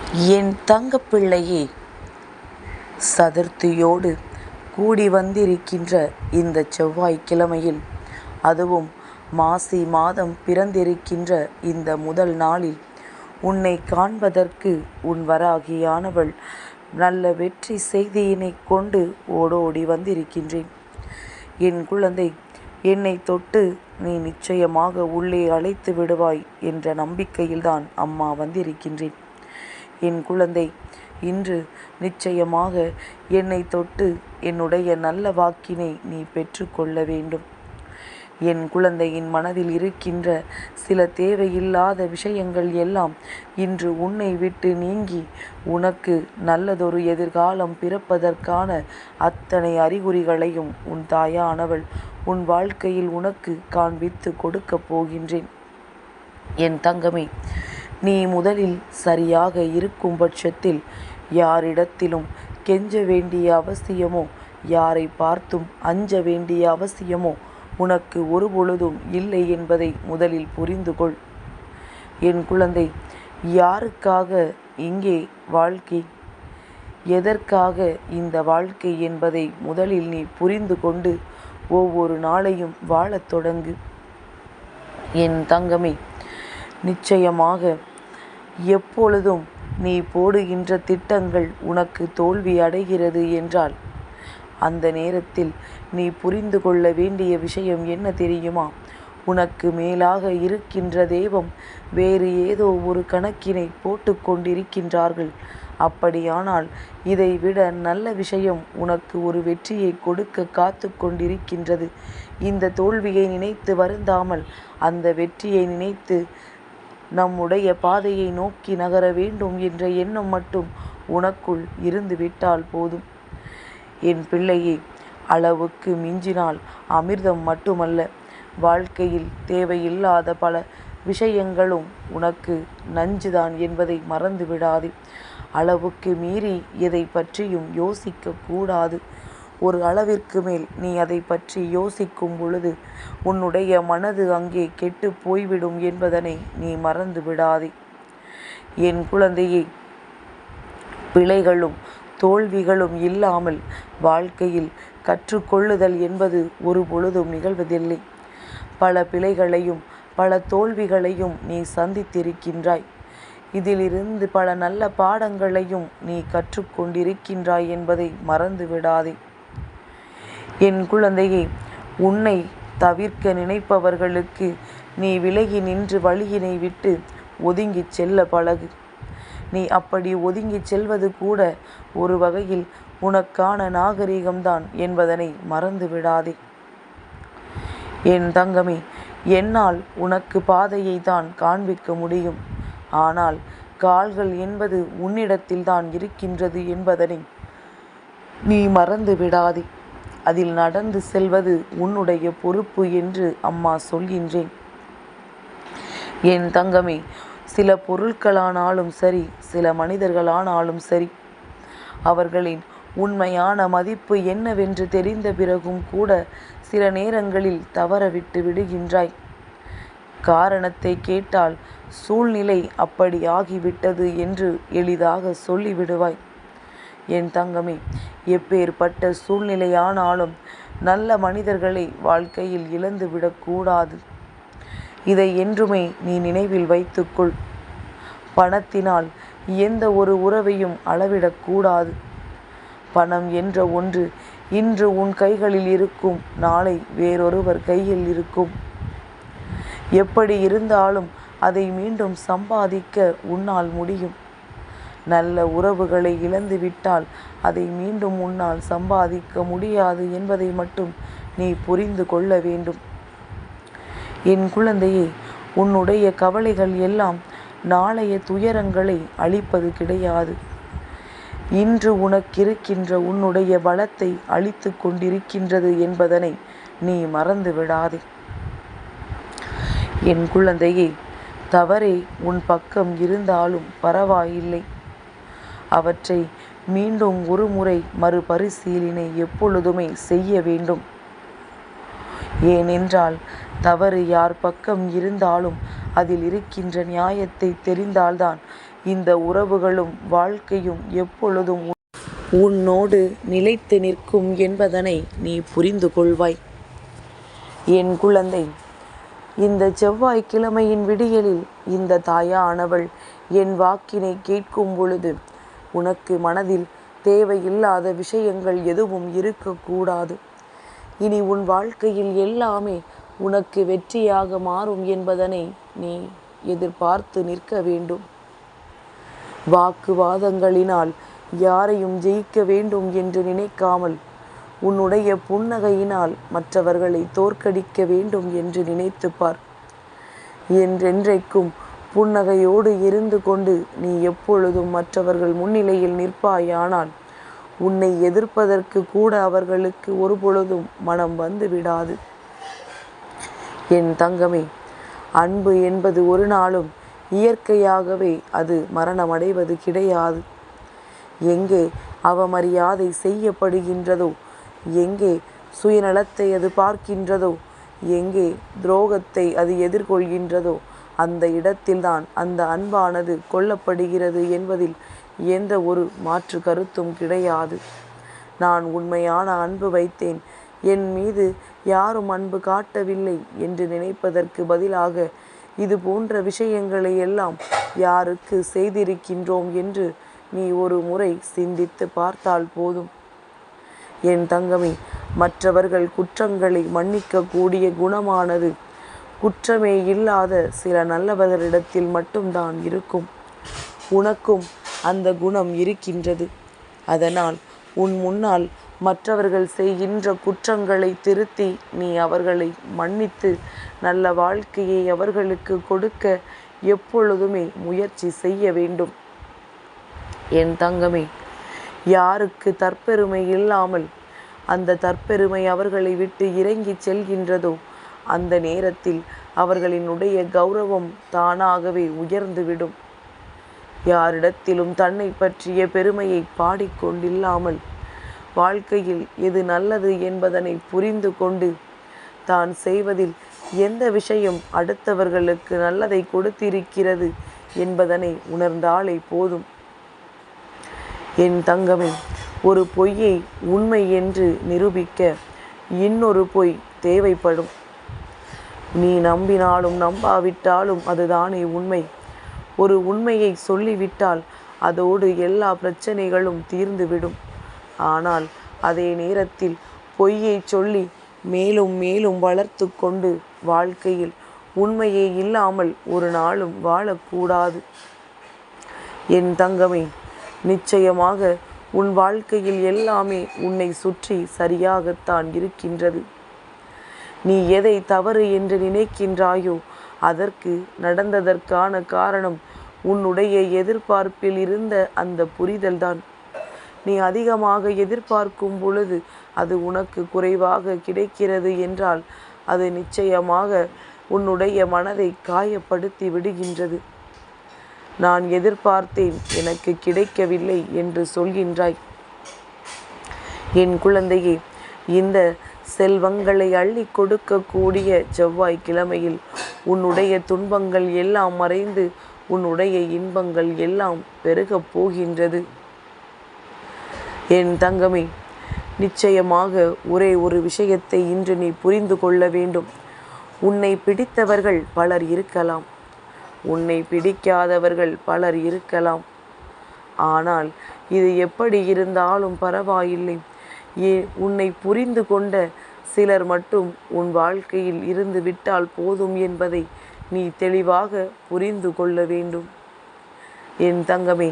என் தங்கப்பிள்ளையே, சதுர்த்தியோடு கூடி வந்திருக்கின்ற இந்த செவ்வாய்க்கிழமையில், அதுவும் மாசி மாதம் பிறந்திருக்கின்ற இந்த முதல் நாளில் உன்னை காண்பதற்கு உன் வராகியானவள் நல்ல வெற்றி செய்தியினை கொண்டு ஓடோடி வந்திருக்கின்றேன். என் குழந்தை, என்னை தொட்டு நீ நிச்சயமாக உள்ளே அழைத்து விடுவாய் என்ற நம்பிக்கையில்தான் அம்மா வந்திருக்கின்றேன். என் குழந்தை, இன்று நிச்சயமாக என்னை தொட்டு என்னுடைய நல்ல வாக்கினை நீ பெற்றுக்கொள்ள வேண்டும். என் குழந்தையின் மனதில் இருக்கின்ற சில தேவையில்லாத விஷயங்கள் எல்லாம் இன்று உன்னை விட்டு நீங்கி உனக்கு நல்லதொரு எதிர்காலம் பிறப்பதற்கான அத்தனை அறிகுறிகளையும் உன் தாயானவள் உன் வாழ்க்கையில் உனக்கு காண்பித்து கொடுக்கப் போகின்றேன். என் தங்கமே, நீ முதலில் சரியாக இருக்கும் பட்சத்தில் யாரிடத்திலும் கெஞ்ச வேண்டிய அவசியமோ, யாரை பார்த்தும் அஞ்ச வேண்டிய அவசியமோ உனக்கு ஒருபொழுதும் இல்லை என்பதை முதலில் புரிந்து கொள். என் குழந்தை, யாருக்காக இங்கே வாழ்க்கை, எதற்காக இந்த வாழ்க்கை என்பதை முதலில் நீ புரிந்து கொண்டு ஒவ்வொரு நாளையும் வாழத் தொடங்கு. என் தங்கமே, நிச்சயமாக எப்பொழுதும் நீ போடுகின்ற திட்டங்கள் உனக்கு தோல்வி அடைகிறது என்றால் அந்த நேரத்தில் நீ புரிந்து கொள்ள வேண்டிய விஷயம் என்ன தெரியுமா? உனக்கு மேலாக இருக்கின்ற தெய்வம் வேறு ஏதோ ஒரு கணக்கினை போட்டு கொண்டிருக்கின்றார்கள். அப்படியானால் இதை விட நல்ல விஷயம் உனக்கு ஒரு வெற்றியை கொடுக்க காத்து கொண்டிருக்கின்றது. இந்த தோல்வியை நினைத்து வருந்தாமல் அந்த வெற்றியை நினைத்து நம்முடைய பாதையை நோக்கி நகர வேண்டும் என்ற எண்ணம் மட்டும் உனக்குள் இருந்து விட்டால் போதும். என் பிள்ளையே, அளவுக்கு மிஞ்சினால் அமிர்தம் மட்டுமல்ல, வாழ்க்கையில் தேவையில்லாத பல விஷயங்களும் உனக்கு நஞ்சுதான் என்பதை மறந்து விடாதே. அளவுக்கு மீறி எதை பற்றியும் யோசிக்க கூடாது. ஒரு அளவிற்கு மேல் நீ அதை பற்றி யோசிக்கும் பொழுது உன்னுடைய மனது அங்கே கெட்டு போய்விடும் என்பதனை நீ மறந்து விடாதே. என் குழந்தையே, பிழைகளும் தோல்விகளும் இல்லாமல் வாழ்க்கையில் கற்றுக்கொள்ளுதல் என்பது ஒரு பொழுதும் நிகழ்வதில்லை. பல பிழைகளையும் பல தோல்விகளையும் நீ சந்தித்திருக்கின்றாய். இதிலிருந்து பல நல்ல பாடங்களையும் நீ கற்றுக்கொண்டிருக்கின்றாய் என்பதை மறந்து விடாதே. என் குழந்தையே, உன்னை தவிர்க்க நினைப்பவர்களுக்கு நீ விலகி நின்று வழியினை விட்டு ஒதுங்கி செல்ல பழகு. நீ அப்படி ஒதுங்கி செல்வது கூட ஒரு வகையில் உனக்கான நாகரிகம்தான் என்பதனை மறந்து விடாதே. என் தங்கமே, என்னால் உனக்கு பாதையை தான் காண்பிக்க முடியும். ஆனால் கால்கள் என்பது உன்னிடத்தில்தான் இருக்கின்றது என்பதனை நீ மறந்து விடாதே. அதில் நடந்து செல்வது உன்னுடைய பொறுப்பு என்று அம்மா சொல்கின்றேன். என் தங்கமே, சில பொருட்களானாலும் சரி, சில மனிதர்களானாலும் சரி, அவர்களின் உண்மையான மதிப்பு என்னவென்று தெரிந்த பிறகும் கூட சில நேரங்களில் தவறவிட்டு விடுகின்றாய். காரணத்தை கேட்டால் சூழ்நிலை அப்படி ஆகிவிட்டது என்று எளிதாக சொல்லிவிடுவாய். என் தங்கமே, எப்பேற்பட்ட சூழ்நிலையானாலும் நல்ல மனிதர்களை வாழ்க்கையில் இழந்துவிடக்கூடாது. இதை என்றுமே நீ நினைவில் வைத்துக்கொள். பணத்தினால் எந்த ஒரு உறவையும் அளவிடக்கூடாது. பணம் என்ற ஒன்று இன்று உன் கைகளில் இருக்கும், நாளை வேறொருவர் கையில் இருக்கும். எப்படி இருந்தாலும் அதை மீண்டும் சம்பாதிக்க உன்னால் முடியும். நல்ல உறவுகளை இழந்துவிட்டால் அதை மீண்டும் உன்னால் சம்பாதிக்க முடியாது என்பதை மட்டும் நீ புரிந்து கொள்ள வேண்டும். என் குழந்தையே, உன்னுடைய கவலைகள் எல்லாம் நாளைய துயரங்களை அழிப்பது கிடையாது. இன்று உனக்கிருக்கின்ற உன்னுடைய பலத்தை அழித்து கொண்டிருக்கின்றது என்பதனை நீ மறந்து விடாதே. என் குழந்தையே, தவறே உன் பக்கம் இருந்தாலும் பரவாயில்லை. அவற்றை மீண்டும் ஒரு முறை மறுபரிசீலனை எப்பொழுதுமே செய்ய வேண்டும். ஏனென்றால் தவறு யார் பக்கம் இருந்தாலும் அதில் இருக்கின்ற நியாயத்தை தெரிந்தால்தான் இந்த உறவுகளும் வாழ்க்கையும் எப்பொழுதும் உன்னோடு நிலைத்து நிற்கும் என்பதனை நீ புரிந்து கொள்வாய். என் குழந்தை, இந்த செவ்வாய்க்கிழமையின் விடியலில் இந்த தாயானவள் என் வாக்கினை கேட்கும் பொழுது உனக்கு மனதில் தேவையில்லாத விஷயங்கள் எதுவும் இருக்கக்கூடாது. இனி உன் வாழ்க்கையில் எல்லாமே உனக்கு வெற்றியாக மாறும் என்பதனை நீ எதிர்பார்த்து நிற்க வேண்டும். வாக்குவாதங்களினால் யாரையும் ஜெயிக்க வேண்டும் என்று நினைக்காமல் உன்னுடைய புன்னகையினால் மற்றவர்களை தோற்கடிக்க வேண்டும் என்று நினைத்துப்பார். என்றென்றைக்கும் புன்னகையோடு இருந்து கொண்டு நீ எப்பொழுதும் மற்றவர்கள் முன்னிலையில் நிற்பாயானால் உன்னை எதிர்ப்பதற்கு கூட அவர்களுக்கு ஒருபொழுதும் மனம் வந்து விடாது. என் தங்கமே, அன்பு என்பது ஒரு நாளும் இயற்கையாகவே அது மரணமடைவது கிடையாது. எங்கே அவமரியாதை செய்யப்படுகின்றதோ, எங்கே சுயநலத்தை அது பார்க்கின்றதோ, எங்கே துரோகத்தை அது எதிர்கொள்கின்றதோ அந்த இடத்தில்தான் அந்த அன்பானது கொல்லப்படுகிறது என்பதில் எந்த ஒரு மாற்று கருத்தும் கிடையாது. நான் உண்மையான அன்பு வைத்தேன், என் மீது யாரும் அன்பு காட்டவில்லை என்று நினைப்பதற்கு பதிலாக இது போன்ற விஷயங்களை எல்லாம் யாருக்கு செய்திருக்கின்றோம் என்று நீ ஒரு முறை சிந்தித்து பார்த்தால் போதும். என் தங்கமே, மற்றவர்கள் குற்றங்களை மன்னிக்கக்கூடிய குணமானது குற்றமே இல்லாத சில நல்லவர்களிடத்தில் மட்டும்தான் இருக்கும். உனக்கும் அந்த குணம் இருக்கின்றது. அதனால் உன் முன்னால் மற்றவர்கள் செய்கின்ற குற்றங்களை திருத்தி நீ அவர்களை மன்னித்து நல்ல வாழ்க்கையை அவர்களுக்கு கொடுக்க எப்பொழுதுமே முயற்சி செய்ய வேண்டும். என் தங்கமே, யாருக்கு தற்பெருமை இல்லாமல் அந்த தற்பெருமை அவர்களை விட்டு இறங்கி செல்கின்றதோ அந்த நேரத்தில் அவர்களினுடைய கௌரவம் தானாகவே உயர்ந்துவிடும். யாரிடத்திலும் தன்னை பற்றிய பெருமையை பாடிக்கொண்டில்லாமல் வாழ்க்கையில் எது நல்லது என்பதனை புரிந்து கொண்டு தான் செய்வதில் எந்த விஷயம் அடுத்தவர்களுக்கு நல்லதை கொடுத்திருக்கிறது என்பதனை உணர்ந்தாலே போதும். என் தங்கமே, ஒரு பொய்யை உண்மை என்று நிரூபிக்க இன்னொரு பொய் தேவைப்படும். நீ நம்பினாலும் நம்பாவிட்டாலும் அதுதானே உண்மை. ஒரு உண்மையை சொல்லிவிட்டால் அதோடு எல்லா பிரச்சனைகளும் தீர்ந்துவிடும். ஆனால் அதே நேரத்தில் பொய்யை சொல்லி மேலும் மேலும் வளர்த்து கொண்டு வாழ்க்கையில் உண்மையே இல்லாமல் ஒரு நாளும் வாழக்கூடாது. என் தங்கமே, நிச்சயமாக உன் வாழ்க்கையில் எல்லாமே உன்னை சுற்றி சரியாகத்தான் இருக்கின்றது. நீ எதை தவறு என்று நினைக்கின்றாயோ அதற்கு நடந்ததற்கான காரணம் உன்னுடைய எதிர்பார்ப்பில் இருந்த அந்த புரிதல்தான். நீ அதிகமாக எதிர்பார்க்கும் பொழுது அது உனக்கு குறைவாக கிடைக்கிறது என்றால் அது நிச்சயமாக உன்னுடைய மனதை காயப்படுத்தி விடுகின்றது. நான் எதிர்பார்த்தேன், எனக்கு கிடைக்கவில்லை என்று சொல்கின்றாய். என் குழந்தையே, இந்த செல்வங்களை அள்ளி கொடுக்கக்கூடிய செவ்வாய்க்கிழமையில் உன்னுடைய துன்பங்கள் எல்லாம் மறைந்து உன்னுடைய இன்பங்கள் எல்லாம் பெருகப் போகின்றது. என் தங்கமே, நிச்சயமாக ஒரே ஒரு விஷயத்தை இன்று நீ புரிந்து கொள்ள வேண்டும். உன்னை பிடித்தவர்கள் பலர் இருக்கலாம், உன்னை பிடிக்காதவர்கள் பலர் இருக்கலாம். ஆனால் இது எப்படி இருந்தாலும் பரவாயில்லை. உன்னை புரிந்து கொண்ட சிலர் மட்டும் உன் வாழ்க்கையில் இருந்து விட்டால் போதும் என்பதை நீ தெளிவாக புரிந்து கொள்ள வேண்டும். என் தங்கமே,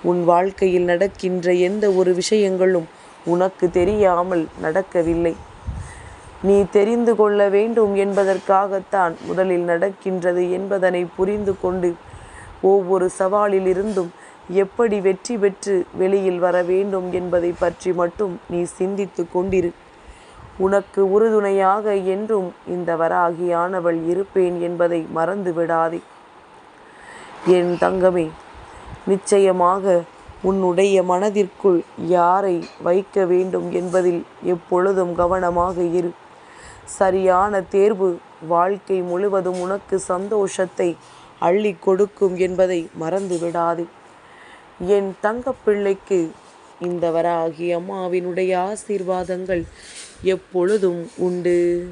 உன் வாழ்க்கையில் நடக்கின்ற எந்த ஒரு விஷயங்களும் உனக்கு தெரியாமல் நடக்கவில்லை. நீ தெரிந்து கொள்ள வேண்டும் என்பதற்காகத்தான் முதலில் நடக்கின்றது என்பதனை புரிந்து கொண்டு ஒவ்வொரு சவாலில் இருந்தும் எப்படி வெற்றி பெற்று வெளியில் வர வேண்டும் என்பதை பற்றி மட்டும் நீ சிந்தித்து கொண்டிரு. உனக்கு உறுதுணையாக என்றும் இந்த வராகியானவள் இருப்பேன் என்பதை மறந்து விடாதே. என் தங்கமே, நிச்சயமாக உன்னுடைய மனதிற்குள் யாரை வைக்க வேண்டும் என்பதில் எப்பொழுதும் கவனமாக இரு. சரியான தேர்வு வாழ்க்கை முழுவதும் உனக்கு சந்தோஷத்தை அள்ளி கொடுக்கும் என்பதை மறந்து விடாதே. என் தங்கப்பிள்ளைக்கு இந்த வராகி அம்மாவினுடைய ஆசீர்வாதங்கள் எப்பொழுதும் உண்டு.